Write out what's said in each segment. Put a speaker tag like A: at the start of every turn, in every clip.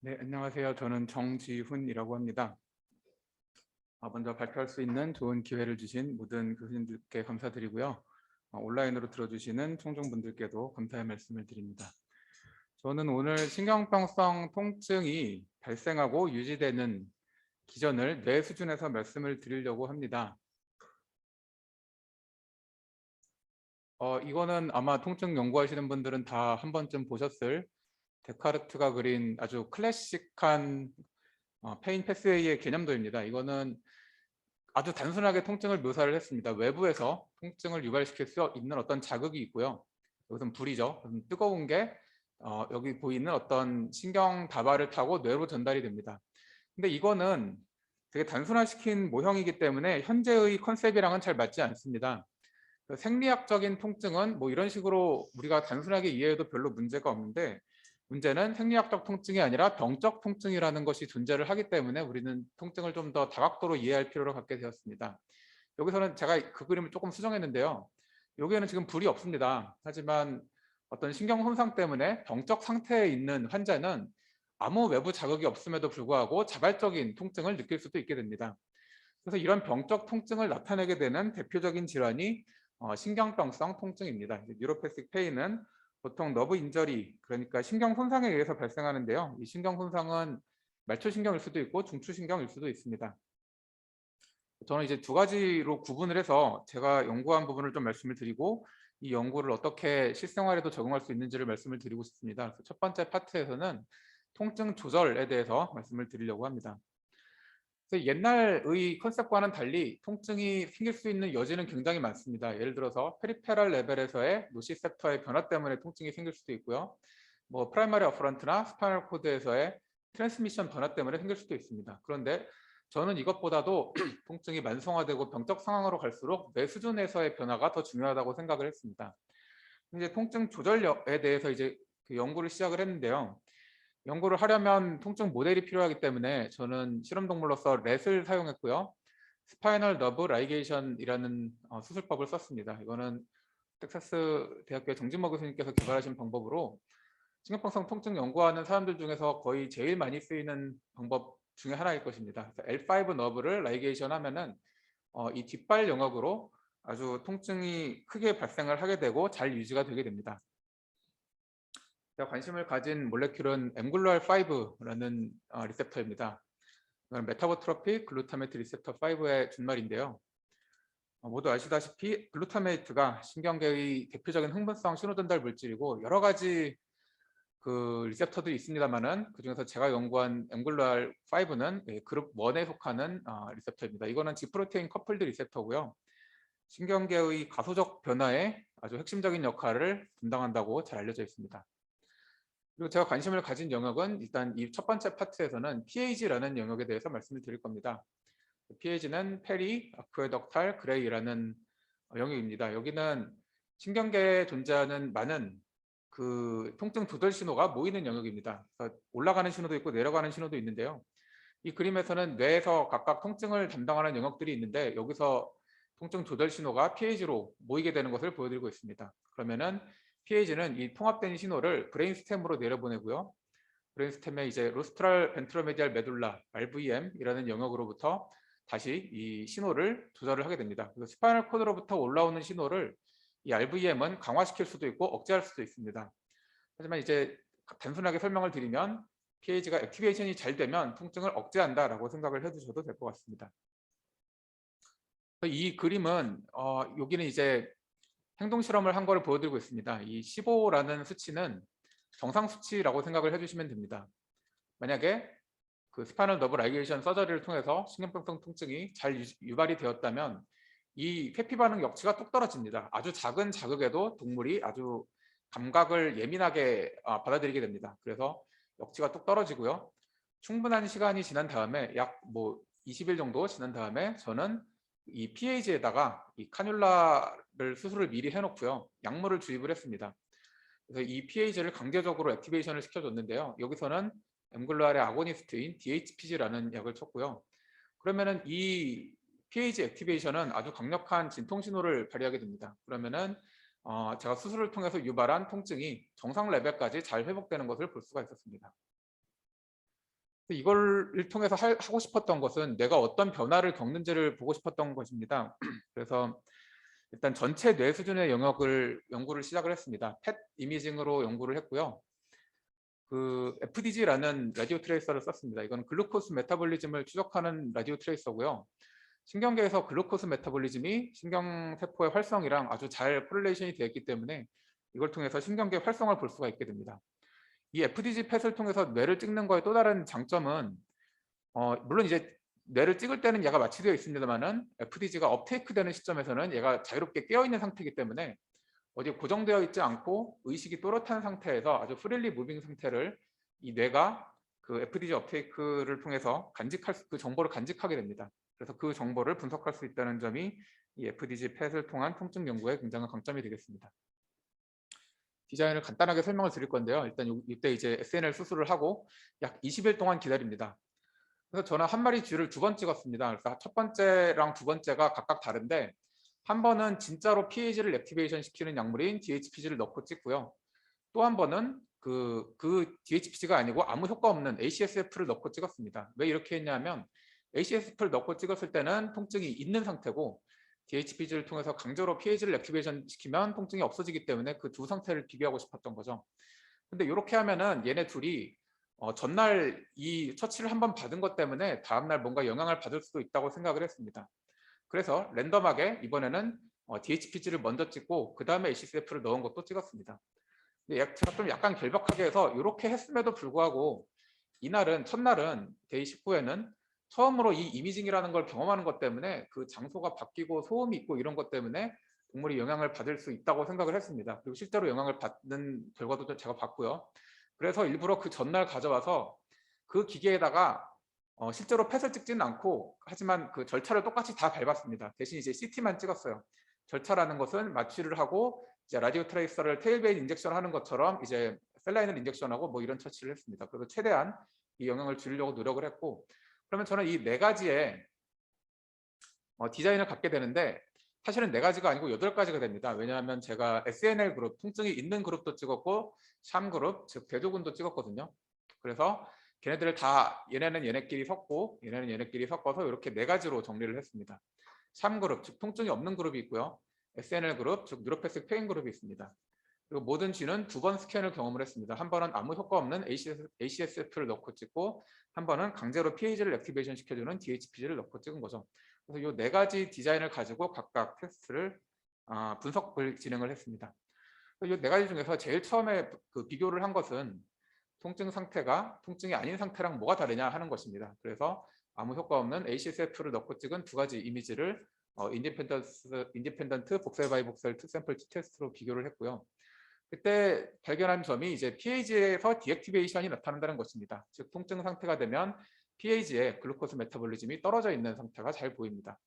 A: 네, 안녕하세요. 저는 정지훈이라고 합니다. 먼저 발표할 수 있는 좋은 기회를 주신 모든 교수님들께 감사드리고요. 온라인으로 들어주시는 청중분들께도 감사의 말씀을 드립니다. 저는 오늘 신경병성 통증이 발생하고 유지되는 기전을 뇌 수준에서 말씀을 드리려고 합니다. 이거는 아마 통증 연구하시는 분들은 다 한 번쯤 보셨을 데카르트가 그린 아주 클래식한 페인 패스웨이의 개념도입니다. 이거는 아주 단순하게 통증을 묘사를 했습니다. 외부에서 통증을 유발시킬 수 있는 어떤 자극이 있고요. 여기서는 불이죠. 뜨거운 게 여기 보이는 어떤 신경 다발을 타고 뇌로 전달이 됩니다. 근데 이거는 되게 단순화시킨 모형이기 때문에 현재의 컨셉이랑은 잘 맞지 않습니다. 생리학적인 통증은 뭐 이런 식으로 우리가 단순하게 이해해도 별로 문제가 없는데, 문제는 생리학적 통증이 아니라 병적 통증이라는 것이 존재를 하기 때문에 우리는 통증을 좀 더 다각도로 이해할 필요를 갖게 되었습니다. 여기서는 제가 그 그림을 조금 수정했는데요. 여기에는 지금 불이 없습니다. 하지만 어떤 신경 손상 때문에 병적 상태에 있는 환자는 아무 외부 자극이 없음에도 불구하고 자발적인 통증을 느낄 수도 있게 됩니다. 그래서 이런 병적 통증을 나타내게 되는 대표적인 질환이 신경병성 통증입니다. 뉴로패식 페인은 보통 너브 인저리, 그러니까 신경 손상에 의해서 발생하는데요. 이 신경 손상은 말초신경일 수도 있고 중추신경일 수도 있습니다. 저는 이제 두 가지로 구분을 해서 제가 연구한 부분을 좀 말씀을 드리고, 이 연구를 어떻게 실생활에도 적용할 수 있는지를 말씀을 드리고 싶습니다. 그래서 첫 번째 파트에서는 통증 조절에 대해서 말씀을 드리려고 합니다. 그래서 옛날의 컨셉과는 달리 통증이 생길 수 있는 여지는 굉장히 많습니다. 예를 들어서 페리페럴 레벨에서의 노시셉터의 변화 때문에 통증이 생길 수도 있고요. 뭐 프라이머리 어퍼런트나 스파이널 코드에서의 트랜스미션 변화 때문에 생길 수도 있습니다. 그런데 저는 이것보다도 통증이 만성화되고 병적 상황으로 갈수록 뇌 수준에서의 변화가 더 중요하다고 생각을 했습니다. 이제 통증 조절에 대해서 이제 그 연구를 시작을 했는데요. 연구를 하려면 통증 모델이 필요하기 때문에 저는 실험동물로서 렛을 사용했고요. 스파이널 너브 라이게이션이라는 수술법을 썼습니다. 이거는 텍사스 대학교 정진모 교수님께서 개발하신 방법으로 신경병성 통증 연구하는 사람들 중에서 거의 제일 많이 쓰이는 방법 중에 하나일 것입니다. L5 너브를 라이게이션 하면은 이 뒷발 영역으로 아주 통증이 크게 발생을 하게 되고 잘 유지가 되게 됩니다. 제가 관심을 가진 몰레큘은 엠글루알5라는 리셉터입니다. 메타보트로픽 글루타메트 리셉터 5의 준말인데요. 모두 아시다시피 글루타메이트가 신경계의 대표적인 흥분성 신호전달 물질이고 여러 가지 그 리셉터들이 있습니다만은 그중에서 제가 연구한 엠글루알5는 그룹 1에 속하는 리셉터입니다. 이거는 G프로테인 커플드 리셉터고요. 신경계의 가소적 변화에 아주 핵심적인 역할을 분담한다고 잘 알려져 있습니다. 그리고 제가 관심을 가진 영역은 일단 이 첫 번째 파트에서는 PAG라는 영역에 대해서 말씀을 드릴 겁니다. PAG는 페리 아쿠에덕탈 그레이라는 영역입니다. 여기는 신경계에 존재하는 많은 그 통증 조절 신호가 모이는 영역입니다. 그래서 올라가는 신호도 있고 내려가는 신호도 있는데요. 이 그림에서는 뇌에서 각각 통증을 담당하는 영역들이 있는데 여기서 통증 조절 신호가 PAG로 모이게 되는 것을 보여드리고 있습니다. 그러면은 PAG는 이 통합된 신호를 브레인스템으로 내려보내고요. 브레인스템의 이제 로스트랄 벤트로메디알 메둘라 RVM이라는 영역으로부터 다시 이 신호를 조절을 하게 됩니다. 그래서 스파이널 코드로부터 올라오는 신호를 이 RVM은 강화시킬 수도 있고 억제할 수도 있습니다. 하지만 이제 단순하게 설명을 드리면 PAG가 액티베이션이 잘 되면 통증을 억제한다라고 생각을 해주셔도 될 것 같습니다. 이 그림은 여기는 이제 행동 실험을 한 거를 보여드리고 있습니다. 이 15라는 수치는 정상 수치라고 생각을 해주시면 됩니다. 만약에 그 스파이널 너브 라이게이션 서저리를 통해서 신경병성 통증이 잘 유발이 되었다면 이 회피 반응 역치가 뚝 떨어집니다. 아주 작은 자극에도 동물이 아주 감각을 예민하게 받아들이게 됩니다. 그래서 역치가 뚝 떨어지고요. 충분한 시간이 지난 다음에 약 뭐 20일 정도 지난 다음에 저는 이 PAG에다가 이 카뉼라를 수술을 미리 해놓고요. 약물을 주입을 했습니다. 그래서 이 PAG를 강제적으로 액티베이션을 시켜줬는데요. 여기서는 엠글루알의 아고니스트인 DHPG라는 약을 쳤고요. 그러면은 이 PAG 액티베이션은 아주 강력한 진통 신호를 발휘하게 됩니다. 그러면은 제가 수술을 통해서 유발한 통증이 정상 레벨까지 잘 회복되는 것을 볼 수가 있었습니다. 이걸 통해서 하고 싶었던 것은 내가 어떤 변화를 겪는지를 보고 싶었던 것입니다. 그래서 일단 전체 뇌 수준의 연구를 시작을 했습니다. 펫 이미징으로 연구를 했고요. 그 FDG라는 라디오 트레이서를 썼습니다. 이건 글루코스 메타볼리즘을 추적하는 라디오 트레이서고요. 신경계에서 글루코스 메타볼리즘이 신경세포의 활성이랑 아주 잘 코릴레이션이 되어 있기 때문에 이걸 통해서 신경계 활성을 볼 수가 있게 됩니다. 이 FDG 펫을 통해서 뇌를 찍는 거의 또 다른 장점은 물론 이제 뇌를 찍을 때는 얘가 마취되어 있습니다만은 FDG가 업테이크 되는 시점에서는 얘가 자유롭게 깨어있는 상태이기 때문에 어디 고정되어 있지 않고 의식이 또렷한 상태에서 아주 프릴리 무빙 상태를 이 뇌가 그 FDG 업테이크를 통해서 그 정보를 간직하게 됩니다. 그래서 그 정보를 분석할 수 있다는 점이 이 FDG 펫을 통한 통증 연구의 굉장한 강점이 되겠습니다. 디자인을 간단하게 설명을 드릴 건데요. 일단 이때 이제 SNL 수술을 하고 약 20일 동안 기다립니다. 그래서 저는 한 마리 쥐를 2번 찍었습니다. 그래서 첫 번째랑 두 번째가 각각 다른데 한 번은 진짜로 PAG를 액티베이션 시키는 약물인 DHPG를 넣고 찍고요. 또 한 번은 그 DHPG가 아니고 아무 효과 없는 ACSF를 넣고 찍었습니다. 왜 이렇게 했냐면 ACSF를 넣고 찍었을 때는 통증이 있는 상태고 DHPG를 통해서 강제로 PAG를 액티베이션 시키면 통증이 없어지기 때문에 그 두 상태를 비교하고 싶었던 거죠. 근데 이렇게 하면은 얘네 둘이 전날 이 처치를 한번 받은 것 때문에 다음날 뭔가 영향을 받을 수도 있다고 생각을 했습니다. 그래서 랜덤하게 이번에는 DHPG를 먼저 찍고 그 다음에 ACSF를 넣은 것도 찍었습니다. 근데 제가 좀 약간 결박하게 해서 이렇게 했음에도 불구하고 첫날은 데이 19에는 처음으로 이 이미징이라는 걸 경험하는 것 때문에 그 장소가 바뀌고 소음이 있고 이런 것 때문에 동물이 영향을 받을 수 있다고 생각을 했습니다. 그리고 실제로 영향을 받는 결과도 제가 봤고요. 그래서 일부러 그 전날 가져와서 그 기계에다가 실제로 펫을 찍지는 않고 하지만 그 절차를 똑같이 다 밟았습니다. 대신 이제 CT만 찍었어요. 절차라는 것은 마취를 하고 이제 라디오 트레이서를 테일베인 인젝션 하는 것처럼 이제 셀라인을 인젝션하고 뭐 이런 처치를 했습니다. 그래서 최대한 이 영향을 줄이려고 노력을 했고 그러면 저는 이 네 가지의 디자인을 갖게 되는데 사실은 네 가지가 아니고 8가지가 됩니다. 왜냐하면 제가 SNL 그룹, 통증이 있는 그룹도 찍었고 샴 그룹, 즉 대조군도 찍었거든요. 그래서 걔네들을 다 얘네는 얘네끼리 섞고 얘네는 얘네끼리 섞어서 이렇게 4가지로 정리를 했습니다. 샴 그룹, 즉 통증이 없는 그룹이 있고요. SNL 그룹, 즉 뉴로패시픽 페인 그룹이 있습니다. 그리고 모든 쥐는 2번 스캔을 경험을 했습니다. 한 번은 아무 효과 없는 ACSF를 넣고 찍고 한 번은 강제로 PAG를 액티베이션 시켜주는 DHPG를 넣고 찍은 거죠. 그래서 이 4가지 디자인을 가지고 각각 테스트를 분석을 진행을 했습니다. 이 4가지 중에서 제일 처음에 그 비교를 한 것은 통증 상태가 통증이 아닌 상태랑 뭐가 다르냐 하는 것입니다. 그래서 아무 효과 없는 ACSF를 넣고 찍은 2가지 이미지를 인디펜던트 복셀 바이 복셀 투 샘플 테스트로 비교를 했고요. 그때 발견한 점이 이제 PAG에서 디액티베이션이 나타난다는 것입니다. 즉 통증 상태가 되면 PAG의 글루코스 메타볼리즘이 떨어져 있는 상태가 잘 보입니다.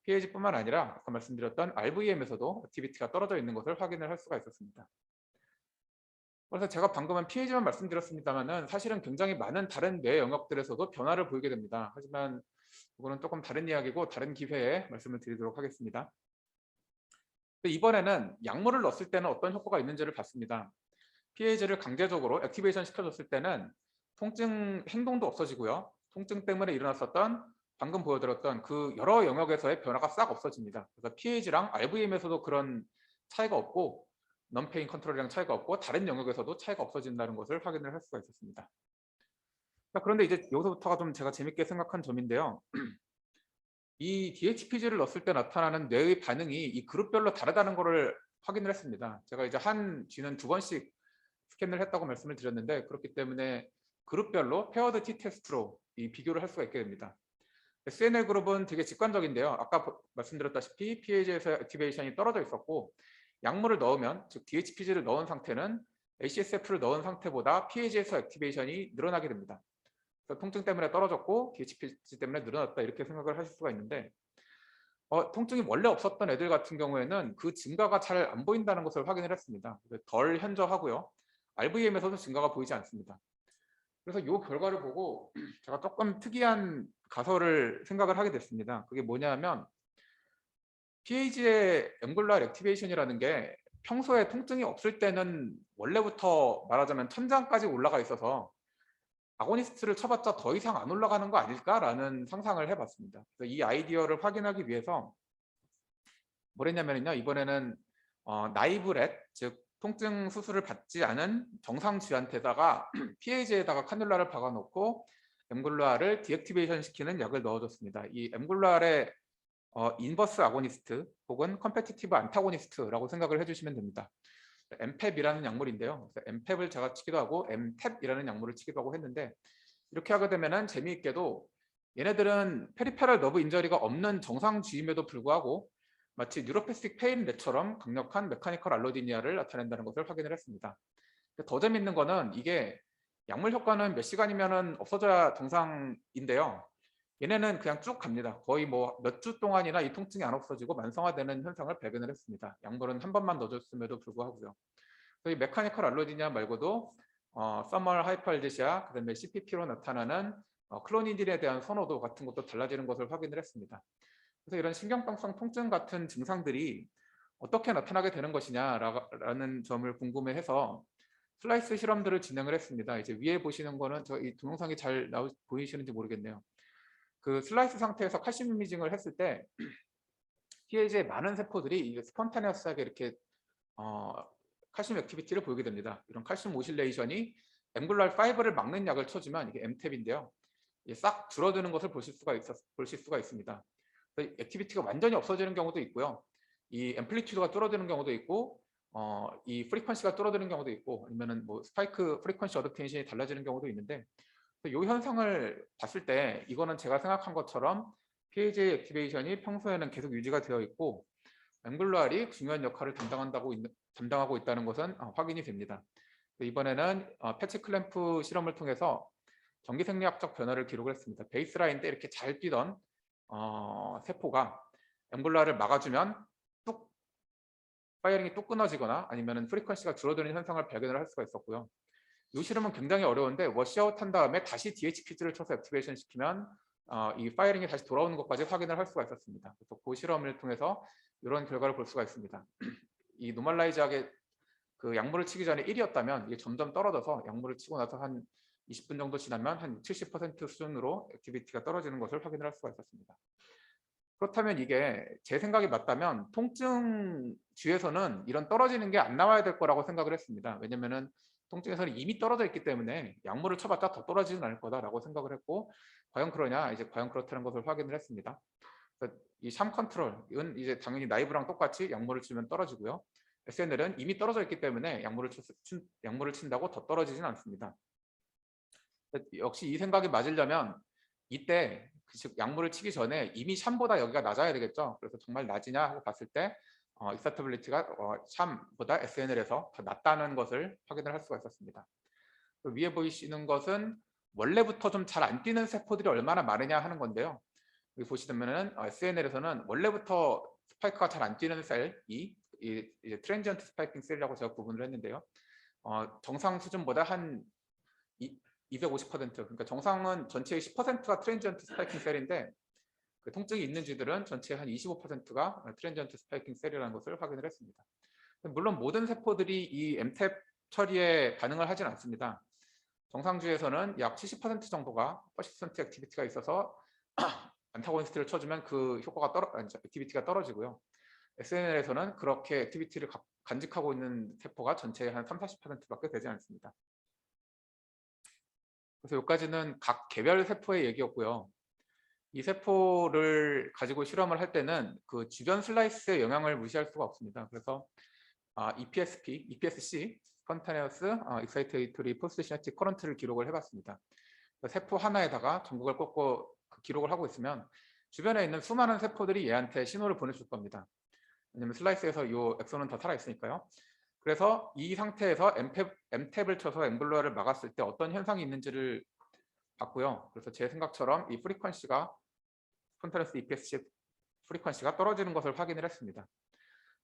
A: PAG뿐만 아니라 아까 말씀드렸던 RVM에서도 액티비티가 떨어져 있는 것을 확인을 할 수가 있었습니다. 그래서 제가 방금은 PAG만 말씀드렸습니다만은 사실은 굉장히 많은 다른 뇌 영역들에서도 변화를 보이게 됩니다. 하지만 이거는 조금 다른 이야기고 다른 기회에 말씀을 드리도록 하겠습니다. 이번에는 약물을 넣었을 때는 어떤 효과가 있는지를 봤습니다. PAG를 강제적으로 액티베이션 시켜줬을 때는 통증 행동도 없어지고요. 통증 때문에 일어났었던 방금 보여드렸던 그 여러 영역에서의 변화가 싹 없어집니다. 그래서 PAG랑 RVM에서도 그런 차이가 없고 non-pain 컨트롤이랑 차이가 없고 다른 영역에서도 차이가 없어진다는 것을 확인을 할 수가 있었습니다. 그런데 이제 여기서부터가 좀 제가 재밌게 생각한 점인데요. 이 DHPG를 넣었을 때 나타나는 뇌의 반응이 이 그룹별로 다르다는 것을 확인을 했습니다. 제가 이제 한 쥐는 2번씩 스캔을 했다고 말씀을 드렸는데 그렇기 때문에 그룹별로 페어드 T-테스트로 이 비교를 할 수가 있게 됩니다. SNL 그룹은 되게 직관적인데요. 아까 말씀드렸다시피 PAG에서 액티베이션이 떨어져 있었고 약물을 넣으면 즉 DHPG를 넣은 상태는 ACSF를 넣은 상태보다 PAG에서 액티베이션이 늘어나게 됩니다. 통증 때문에 떨어졌고 DHPG 때문에 늘어났다 이렇게 생각을 하실 수가 있는데 통증이 원래 없었던 애들 같은 경우에는 그 증가가 잘 안 보인다는 것을 확인을 했습니다. 덜 현저하고요. RVM에서도 증가가 보이지 않습니다. 그래서 이 결과를 보고 제가 조금 특이한 가설을 생각을 하게 됐습니다. 그게 뭐냐면 PAG의 앵글러 액티베이션이라는 게 평소에 통증이 없을 때는 원래부터 말하자면 천장까지 올라가 있어서 아고니스트를 쳐봤자 더 이상 안 올라가는 거 아닐까라는 상상을 해봤습니다. 그래서 이 아이디어를 확인하기 위해서 뭘 했냐면요. 이번에는 나이브렛, 즉 통증 수술을 받지 않은 정상 쥐한테다가 PAG에다가 카뉼라를 박아놓고 엠글루아를 디액티베이션 시키는 약을 넣어줬습니다. 이 엠글루아의 인버스 아고니스트 혹은 컴페티티브 안타고니스트라고 생각을 해주시면 됩니다. 엠펩이라는 약물인데요. 엠펩을 제가 치기도 하고 엠탭이라는 약물을 치기도 하고 했는데 이렇게 하게 되면은 재미있게도 얘네들은 페리페럴 너브 인저리가 없는 정상 쥐임에도 불구하고 마치 뉴로패시픽 페인 뇌처럼 강력한 메카니컬 알로디니아를 나타낸다는 것을 확인을 했습니다. 더 재밌는 거는 이게 약물 효과는 몇 시간이면은 없어져야 정상인데요. 얘네는 그냥 쭉 갑니다. 거의 뭐 몇 주 동안이나 이 통증이 안 없어지고 만성화되는 현상을 발견을 했습니다. 약물은 한 번만 넣어줬음에도 불구하고요. 이 메카니컬 알로디니아 말고도 서멀 하이퍼알제시아, 그다음에 CPP로 나타나는 클로니딘에 대한 선호도 같은 것도 달라지는 것을 확인을 했습니다. 그래서 이런 신경병성 통증 같은 증상들이 어떻게 나타나게 되는 것이냐라는 점을 궁금해해서 슬라이스 실험들을 진행을 했습니다. 이제 위에 보시는 거는 이 동영상이 잘 보이시는지 모르겠네요. 그 슬라이스 상태에서 칼슘 이미징을 했을 때 PAG의 많은 세포들이 스폰타니어스하게 이렇게 칼슘 액티비티를 보이게 됩니다. 이런 칼슘 오실레이션이 엠글루알 5를 막는 약을 쳐주면 이게 엠탭인데요. 싹 줄어드는 것을 보실 수가 있습니다. 액티비티가 완전히 없어지는 경우도 있고요. 이 앰플리튜드가 줄어드는 경우도 있고, 이 프리퀀시가 줄어드는 경우도 있고, 아니면은 뭐 스파이크 프리퀀시 어댑테이션이 달라지는 경우도 있는데, 이 현상을 봤을 때 이거는 제가 생각한 것처럼 PAG 액티베이션이 평소에는 계속 유지가 되어 있고 엠글루알이 중요한 역할을 담당하고 있다는 것은 확인이 됩니다. 이번에는 패치 클램프 실험을 통해서 전기생리학적 변화를 기록을 했습니다. 베이스라인 때 이렇게 잘 뛰던 세포가 엠글루알을 막아주면 뚝 파이어링이 뚝 끊어지거나 아니면 프리퀀시가 줄어드는 현상을 발견을 할 수가 있었고요. 이 실험은 굉장히 어려운데 워시아웃 한 다음에 다시 DHPG를 쳐서 액티베이션 시키면 이 파이어링이 다시 돌아오는 것까지 확인을 할 수가 있었습니다. 그래서 그 실험을 통해서 이런 결과를 볼 수가 있습니다. 이 노멀라이즈하게 그 약물을 치기 전에 1이었다면 이게 점점 떨어져서 약물을 치고 나서 한 20분 정도 지나면 한 70% 수준으로 액티비티가 떨어지는 것을 확인을 할 수가 있었습니다. 그렇다면 이게 제 생각이 맞다면 통증 쥐에서는 이런 떨어지는 게 안 나와야 될 거라고 생각을 했습니다. 왜냐면은 통증에서는 이미 떨어져 있기 때문에 약물을 쳐봤자 더 떨어지진 않을 거다라고 생각을 했고 과연 그러냐 이제 과연 그렇다는 것을 확인을 했습니다. 이 샴 컨트롤은 이제 당연히 나이브랑 똑같이 약물을 치면 떨어지고요. SNL은 이미 떨어져 있기 때문에 약물을 친다고 더 떨어지진 않습니다. 역시 이 생각이 맞으려면 이때 즉 약물을 치기 전에 이미 샴보다 여기가 낮아야 되겠죠. 그래서 정말 낮으냐 하고 봤을 때 익사터빌리티가 샴보다 SNL에서 더 낮다는 것을 확인을 할 수가 있었습니다. 위에 보이시는 것은 원래부터 좀 잘 안 뛰는 세포들이 얼마나 많으냐 하는 건데요. 여기 보시면은 SNL에서는 원래부터 스파이크가 잘 안 뛰는 셀이 이제 트랜지언트 스파이킹 셀이라고 제가 구분을 했는데요. 정상 수준보다 한 250% 그러니까 정상은 전체의 10%가 트랜지언트 스파이킹 셀인데 그 통증이 있는 쥐들은 전체의 한 25%가 트랜지언트 스파이킹 셀이라는 것을 확인을 했습니다. 물론 모든 세포들이 이 엠탭 처리에 반응을 하진 않습니다. 정상주에서는 약 70% 정도가 퍼시스턴트 액티비티가 있어서 안타고니스트를 쳐주면 그 효과가 액티비티가 떨어지고요. SNL에서는 그렇게 액티비티를 간직하고 있는 세포가 전체의 한 30~40%밖에 되지 않습니다. 그래서 여기까지는 각 개별 세포의 얘기였고요. 이 세포를 가지고 실험을 할 때는 그 주변 슬라이스의 영향을 무시할 수가 없습니다. 그래서 EPSC, Spontaneous Excitatory Post-Synaptic Current를 기록을 해봤습니다. 세포 하나에다가 전극을 꽂고 그 기록을 하고 있으면 주변에 있는 수많은 세포들이 얘한테 신호를 보내줄 겁니다. 왜냐면 슬라이스에서 이 엑소는 더 살아있으니까요. 그래서 이 상태에서 엠탭을 쳐서 엠글루아를 막았을 때 어떤 현상이 있는지를 봤고요. 그래서 제 생각처럼 이 프리퀀시가 스폰타니어스 EPSC 프리퀀시가 떨어지는 것을 확인을 했습니다.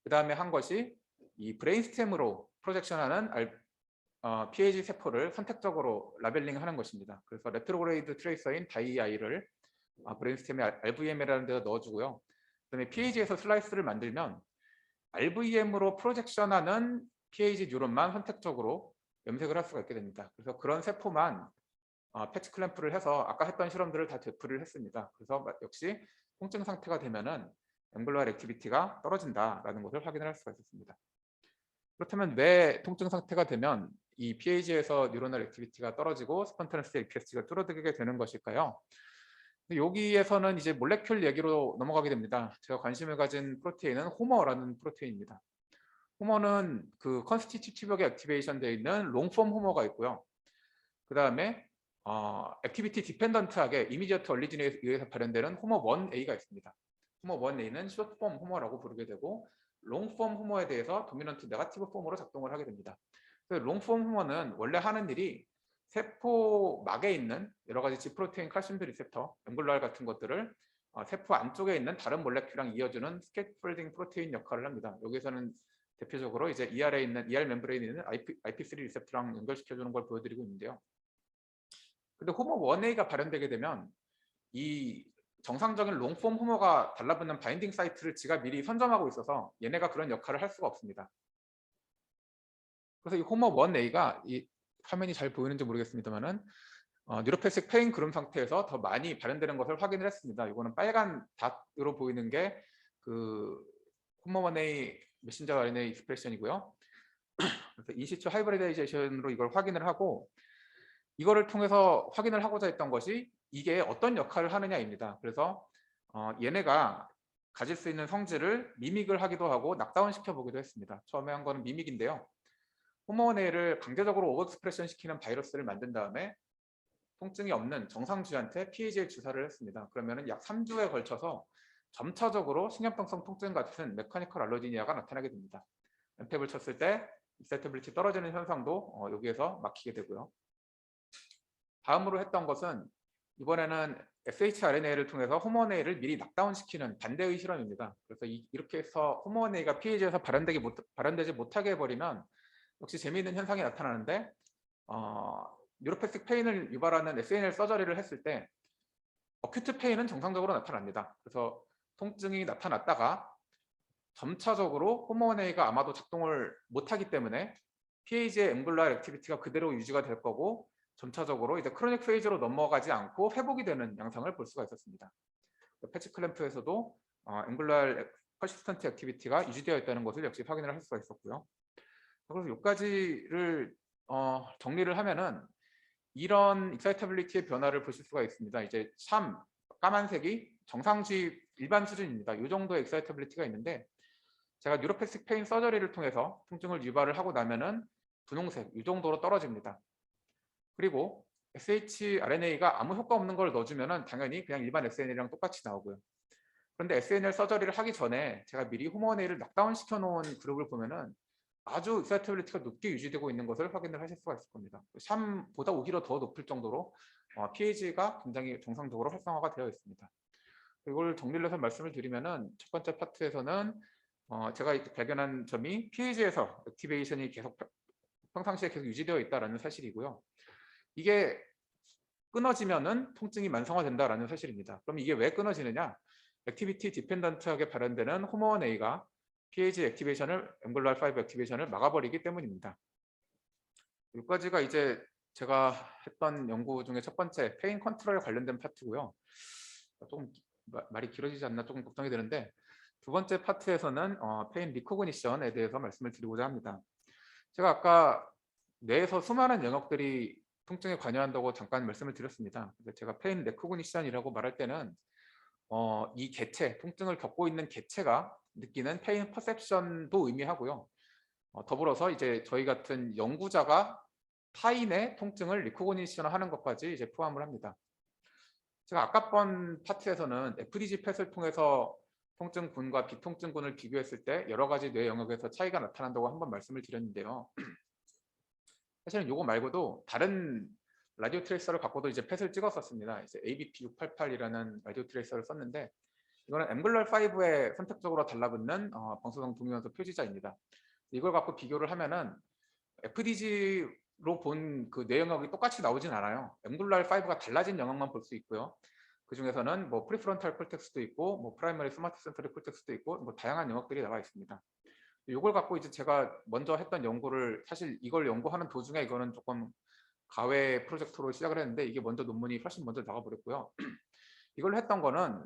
A: 그 다음에 한 것이 이 브레인스템으로 프로젝션하는 PAG 세포를 선택적으로 라벨링하는 것입니다. 그래서 레트로그레이드 트레이서인 다이아이를 브레인스템에 RVM이라는 데다 넣어주고요. 그다음에 PAG에서 슬라이스를 만들면 RVM으로 프로젝션하는 PAG 뉴런만 선택적으로 염색을 할 수가 있게 됩니다. 그래서 그런 세포만 패치 클램프를 해서 아까 했던 실험들을 다 되풀이를 했습니다. 그래서 역시 통증 상태가 되면은 앵글러R 액티비티가 떨어진다라는 것을 확인을 할 수가 있었습니다. 그렇다면 왜 통증 상태가 되면 이 PAG에서 뉴로널 액티비티가 떨어지고 스폰타너스 APS가 줄어들게 되는 것일까요? 여기에서는 이제 몰레큘 얘기로 넘어가게 됩니다. 제가 관심을 가진 프로테인은 호머라는 프로테인입니다. 호머는 그 컨스티튜티브하게 액티베이션 되어 있는 롱폼 호머가 있고요. 그 다음에 액티비티 디펜던트하게 이미디어트 얼리진에 의해서 발현되는 호머 1A가 있습니다. 호머 1A는 숏폼 호머라고 부르게 되고 롱폼 호머에 대해서 도미넌트 네거티브 폼으로 작동을 하게 됩니다. 롱폼 호머는 원래 하는 일이 세포막에 있는 여러 가지 G프로테인 칼슘 리셉터, 앵글러알 같은 것들을 세포 안쪽에 있는 다른 몰레큘랑 이어주는 스케이폴딩 프로테인 역할을 합니다. 여기서는 대표적으로 이제 ER에 있는 ER 멤브레인에 있는 IP3 리셉터랑 연결시켜주는 걸 보여드리고 있는데요. 근데 호머 1A가 발현되게 되면 이 정상적인 롱폼 호머가 달라붙는 바인딩 사이트를 지가 미리 선점하고 있어서 얘네가 그런 역할을 할 수가 없습니다. 그래서 이 호머 1A가 이 화면이 잘 보이는지 모르겠습니다만은 뉴로패식 페인 그룹 상태에서 더 많이 발현되는 것을 확인을 했습니다. 이거는 빨간 닷으로 보이는 게 그 호머 1A 메신저 RNA 익스프레션이고요. 그래서 인시추 하이브리다이제이션으로 이걸 확인을 하고 이거를 통해서 확인을 하고자 했던 것이 이게 어떤 역할을 하느냐입니다. 그래서 얘네가 가질 수 있는 성질을 미믹을 하기도 하고 낙다운 시켜보기도 했습니다. 처음에 한 거는 미믹인데요. 호모네를 강제적으로 오버익스프레션 시키는 바이러스를 만든 다음에 통증이 없는 정상쥐한테 PAG를 주사를 했습니다. 그러면 약 3주에 걸쳐서 점차적으로 신경병성 통증 같은 메카니컬 알러지니아가 나타나게 됩니다. 엠팩을 쳤을 때 익사이터빌리티 떨어지는 현상도 여기에서 막히게 되고요. 다음으로 했던 것은 이번에는 shRNA를 통해서 호모네를 미리 낙다운시키는 반대의 실험입니다. 그래서 이렇게 해서 호모네가 PAG에서 발현되지 못하게 해버리면 역시 재미있는 현상이 나타나는데 뉴로패식 페인을 유발하는 SNL 서저리를 했을 때 어큐트 페인은 정상적으로 나타납니다. 그래서 통증이 나타났다가 점차적으로 호모네이가 아마도 작동을 못하기 때문에 PAG의 앵글러R 액티비티가 그대로 유지가 될 거고 점차적으로 이제 크로닉 페이지로 넘어가지 않고 회복이 되는 양상을 볼 수가 있었습니다. 패치 클램프에서도 앵글러R 퍼시스턴트 액티비티가 유지되어 있다는 것을 역시 확인을 할 수가 있었고요. 그래서 여기까지를 정리를 하면은 이런 익사이터빌리티의 변화를 보실 수가 있습니다. 이제 참 까만색이 정상쥐 일반 수준입니다. 이 정도의 익사이터빌리티가 있는데 제가 뉴로패식 페인 서저리를 통해서 통증을 유발을 하고 나면은 분홍색 이 정도로 떨어집니다. 그리고 shRNA가 아무 효과 없는 걸 넣어주면은 당연히 그냥 일반 SNL이랑 똑같이 나오고요. 그런데 SNL 서저리를 하기 전에 제가 미리 호모네이를 낙다운 시켜놓은 그룹을 보면은 아주 익사이터빌리티가 높게 유지되고 있는 것을 확인을 하실 수가 있을 겁니다. 샴보다 오히려 더 높을 정도로 PAG가 굉장히 정상적으로 활성화가 되어 있습니다. 이걸 정리를 해서 말씀을 드리면은 첫 번째 파트에서는 제가 발견한 점이 PAG에서 액티베이션이 계속 평상시에 계속 유지되어 있다는 사실이고요. 이게 끊어지면은 통증이 만성화된다라는 사실입니다. 그럼 이게 왜 끊어지느냐? 액티비티 디펜던트하게 발현되는 호모원 A가 PAG 액티베이션을 앵글러R 5 액티베이션을 막아버리기 때문입니다. 여기까지가 이제 제가 했던 연구 중에 첫 번째 페인 컨트롤에 관련된 파트고요. 조금 말이 길어지지 않나 조금 걱정이 되는데 두 번째 파트에서는 페인 리코그니션에 대해서 말씀을 드리고자 합니다. 제가 아까 뇌에서 수많은 영역들이 통증에 관여한다고 잠깐 말씀을 드렸습니다. 제가 페인 리코그니션이라고 말할 때는 이 개체, 통증을 겪고 있는 개체가 느끼는 페인 퍼셉션도 의미하고요. 더불어서 이제 저희 같은 연구자가 타인의 통증을 리코그니션 하는 것까지 이제 포함을 합니다. 제가 아까 번 파트에서는 FDG 펫을 통해서 통증군과 비통증군을 비교했을 때 여러 가지 뇌 영역에서 차이가 나타난다고 한번 말씀을 드렸는데요. 사실은 이거 말고도 다른 라디오 트레이서를 갖고도 이제 펫을 찍었었습니다. 이제 ABP688이라는 라디오 트레이서를 썼는데 이거는 앵글러 5에 선택적으로 달라붙는 방사성 동위원소 표지자입니다. 이걸 갖고 비교를 하면은 FDG로 본 그 뇌 영역이 똑같이 나오진 않아요. 앵글러 5가 달라진 영역만 볼 수 있고요. 그 중에서는 뭐 프리프론탈 콜텍스도 있고, 뭐 프라이머리 스마트 센터리 콜텍스도 있고, 뭐 다양한 영역들이 나와 있습니다. 이걸 갖고 이제 제가 먼저 했던 연구를 사실 이걸 연구하는 도중에 이거는 조금 가외 프로젝트로 시작을 했는데 이게 먼저 논문이 훨씬 먼저 나가버렸고요. 이걸 했던 거는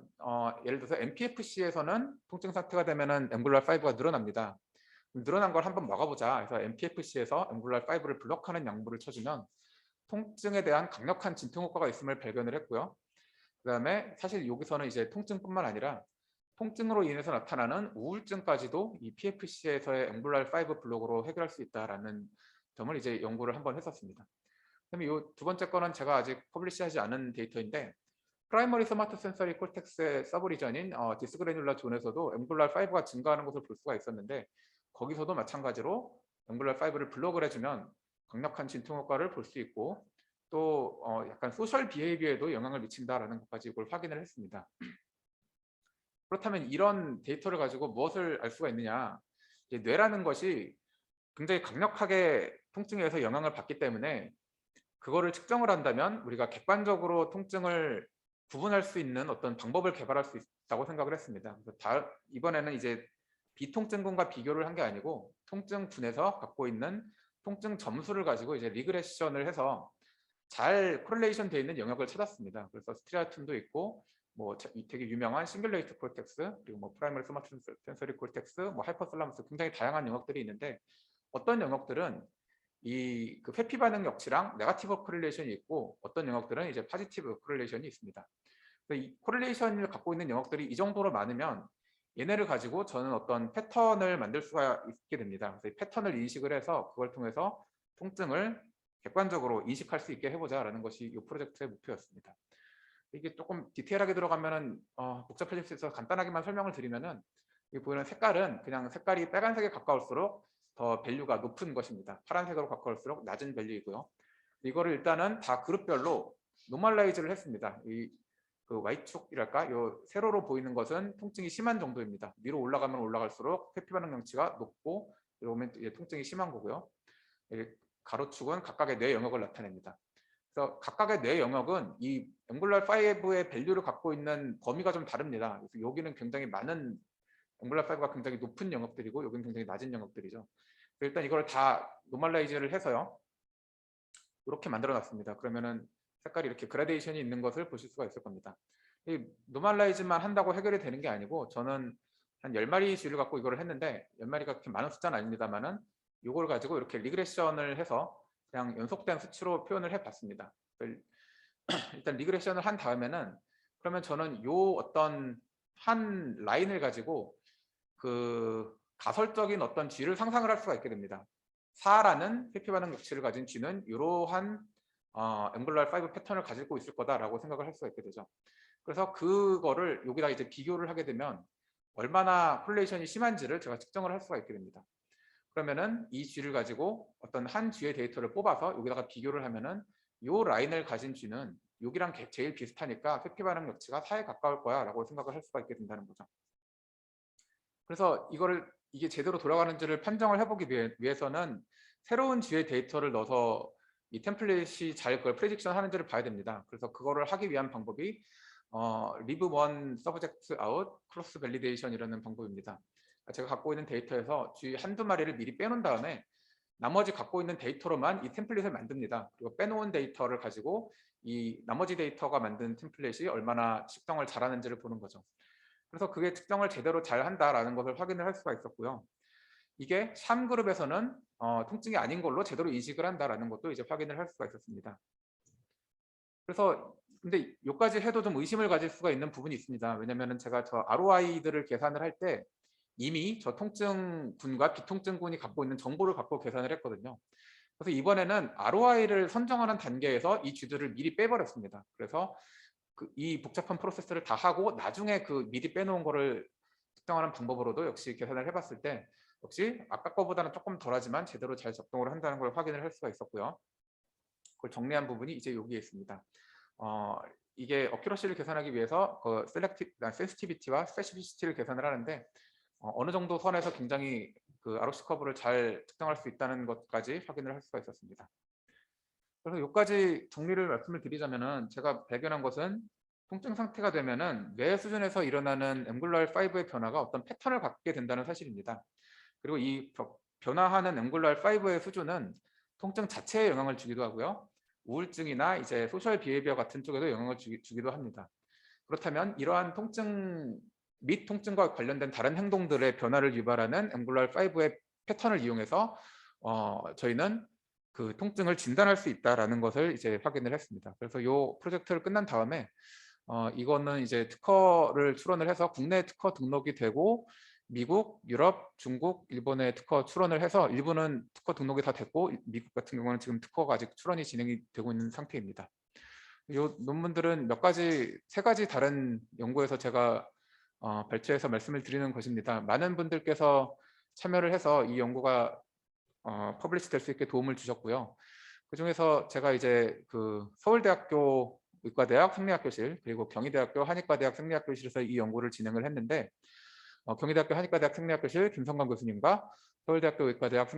A: 예를 들어서 MPFC에서는 통증 상태가 되면은 앵글라 5가 늘어납니다. 늘어난 걸 한번 막아보자. 그래서 MPFC에서 앵글라 5를 블록하는 약물을 쳐주면 통증에 대한 강력한 진통 효과가 있음을 발견을 했고요. 그다음에 사실 여기서는 이제 통증뿐만 아니라 통증으로 인해서 나타나는 우울증까지도 이 PFC에서의 앵글라 5 블록으로 해결할 수 있다라는 점을 이제 연구를 한번 했었습니다. 그다음에 이 두 번째 거는 제가 아직 퍼블리시하지 않은 데이터인데 프라이머리 스마트 센서리 콜텍스의 서브리전인 디스그래듈라 존에서도 앵글라 5가 증가하는 것을 볼 수가 있었는데 거기서도 마찬가지로 앵글라 5를 블록을 해주면 강력한 진통 효과를 볼 수 있고 또 약간 소셜 비헤이비어에도 영향을 미친다라는 것까지 이걸 확인을 했습니다. 그렇다면 이런 데이터를 가지고 무엇을 알 수가 있느냐? 뇌라는 것이 굉장히 강력하게 통증에 의해서 영향을 받기 때문에 그거를 측정을 한다면 우리가 객관적으로 통증을 구분할 수 있는 어떤 방법을 개발할 수 있다고 생각을 했습니다. 그래서 이번에는 이제 비통증군과 비교를 한 게 아니고 통증군에서 갖고 있는 통증 점수를 가지고 이제 리그레션을 해서 잘 코릴레이션 되어 있는 영역을 찾았습니다. 그래서 스트리아툼도 있고 뭐 되게 유명한 싱글레이트 콜텍스 그리고 뭐 프라이머리 스마트 센서리 콜텍스 뭐 하이퍼슬라무스 굉장히 다양한 영역들이 있는데 어떤 영역들은 그 회피 반응 역치랑 네거티브 코릴레이션이 있고 어떤 영역들은 이제 포지티브 코릴레이션이 있습니다. 그래서 이 코릴레이션을 갖고 있는 영역들이 이 정도로 많으면 얘네를 가지고 저는 어떤 패턴을 만들 수가 있게 됩니다. 그래서 이 패턴을 인식을 해서 그걸 통해서 통증을 객관적으로 인식할 수 있게 해보자라는 것이 이 프로젝트의 목표였습니다. 이게 조금 디테일하게 들어가면은 복잡해질 수 있어서 간단하게만 설명을 드리면은 여기 보이는 색깔은 그냥 색깔이 빨간색에 가까울수록 더 밸류가 높은 것입니다. 파란색으로 가까울수록 낮은 밸류이고요. 이거를 일단은 다 그룹별로 노멀라이즈를 했습니다. 그 Y축이랄까? 요 세로로 보이는 것은 통증이 심한 정도입니다. 위로 올라가면 올라갈수록 회피 반응 명치가 높고 이러면 이제 통증이 심한 거고요. 가로축은 각각의 뇌 영역을 나타냅니다. 그래서 각각의 뇌 영역은 이 앵글라 5의 밸류를 갖고 있는 범위가 좀 다릅니다. 그래서 여기는 굉장히 많은 앵글라 5가 굉장히 높은 영역들이고 여기는 굉장히 낮은 영역들이죠. 일단 이걸 다 노멀라이즈를 해서요. 이렇게 만들어 놨습니다. 그러면은 색깔이 이렇게 그라데이션이 있는 것을 보실 수가 있을 겁니다. 이 노멀라이즈만 한다고 해결이 되는 게 아니고 저는 한 10마리 쥐를 갖고 이걸 했는데 10마리가 그렇게 많은 숫자는 아닙니다만은 이걸 가지고 이렇게 리그레션을 해서 그냥 연속된 수치로 표현을 해봤습니다. 일단 리그레션을 한 다음에는 그러면 저는 요 어떤 한 라인을 가지고 그 가설적인 어떤 쥐를 상상을 할 수가 있게 됩니다. 4라는 회피 반응 역치를 가진 쥐는 이러한 앵글라 5 패턴을 가지고 있을 거다라고 생각을 할 수가 있게 되죠. 그래서 그거를 여기다 이제 비교를 하게 되면 얼마나 콜레이션이 심한지를 제가 측정을 할 수가 있게 됩니다. 그러면은 이 쥐를 가지고 어떤 한 쥐의 데이터를 뽑아서 여기다가 비교를 하면은 이 라인을 가진 쥐는 여기랑 제일 비슷하니까 회피 반응 역치가 4에 가까울 거야 라고 생각을 할 수가 있게 된다는 거죠. 그래서 이게 제대로 돌아가는지를 판정을 해보기 위해서는 새로운 쥐의 데이터를 넣어서 이 템플릿이 잘 그걸 프레딕션 하는지를 봐야 됩니다. 그래서 그거를 하기 위한 방법이 leave one subject out cross validation이라는 방법입니다. 제가 갖고 있는 데이터에서 쥐 한두 마리를 미리 빼놓은 다음에 나머지 갖고 있는 데이터로만 이 템플릿을 만듭니다. 그리고 빼놓은 데이터를 가지고 이 나머지 데이터가 만든 템플릿이 얼마나 측정을 잘하는지를 보는 거죠. 그래서 그게 측정을 제대로 잘 한다라는 것을 확인을 할 수가 있었고요. 이게 샴 그룹에서는 통증이 아닌 걸로 제대로 인식을 한다라는 것도 이제 확인을 할 수가 있었습니다. 그래서 근데 여기까지 해도 좀 의심을 가질 수가 있는 부분이 있습니다. 왜냐하면 제가 저 ROI들을 계산을 할 때 이미 저 통증군과 비통증군이 갖고 있는 정보를 갖고 계산을 했거든요. 그래서 이번에는 ROI를 선정하는 단계에서 이 쥐들을 미리 빼버렸습니다. 그래서 이 복잡한 프로세스를 다 하고 나중에 그 미리 빼놓은 거를 측정하는 방법으로도 역시 계산을 해봤을 때 역시 아까 거보다는 조금 덜하지만 제대로 잘 작동을 한다는 걸 확인을 할 수가 있었고요. 그걸 정리한 부분이 이제 여기에 있습니다. 이게 어큐러시를 계산하기 위해서 그 센시티비티와 스페시피시티를 계산을 하는데 어느 정도 선에서 굉장히 그 ROC 커브를 잘 측정할 수 있다는 것까지 확인을 할 수가 있었습니다. 그래서 여기까지 정리를 말씀을 드리자면은 제가 발견한 것은 통증 상태가 되면은 뇌 수준에서 일어나는 앵글라 5의 변화가 어떤 패턴을 갖게 된다는 사실입니다. 그리고 이 변화하는 앵글라 5의 수준은 통증 자체에 영향을 주기도 하고요. 우울증이나 이제 소셜 비헤이비어 같은 쪽에도 영향을 주기도 합니다. 그렇다면 이러한 통증 및 통증과 관련된 다른 행동들의 변화를 유발하는 앵글러 5의 패턴을 이용해서 저희는 그 통증을 진단할 수 있다라는 것을 이제 확인을 했습니다. 그래서 이 프로젝트를 끝난 다음에 이거는 이제 특허를 출원을 해서 국내 특허 등록이 되고 미국, 유럽, 중국, 일본에 특허 출원을 해서 일본은 특허 등록이 다 됐고 미국 같은 경우는 지금 특허가 아직 출원이 진행이 되고 있는 상태입니다. 이 논문들은 세 가지 다른 연구에서 제가 발췌해서 말씀을 드리는 것입니다. 많은 분들께서 참여를 해서 이 연구가 퍼블리시 될 수 있게 도움을 주셨고요. 그중에서 제가 이제 그 서울대학교 의과대학 생리학교실 그리고 경희대학교 한의과대학 생리학교실에서 이 연구를 진행을 했는데 경희대학교 한의과대학 생리학교실 김성관 교수님과 서울대학교 의과대학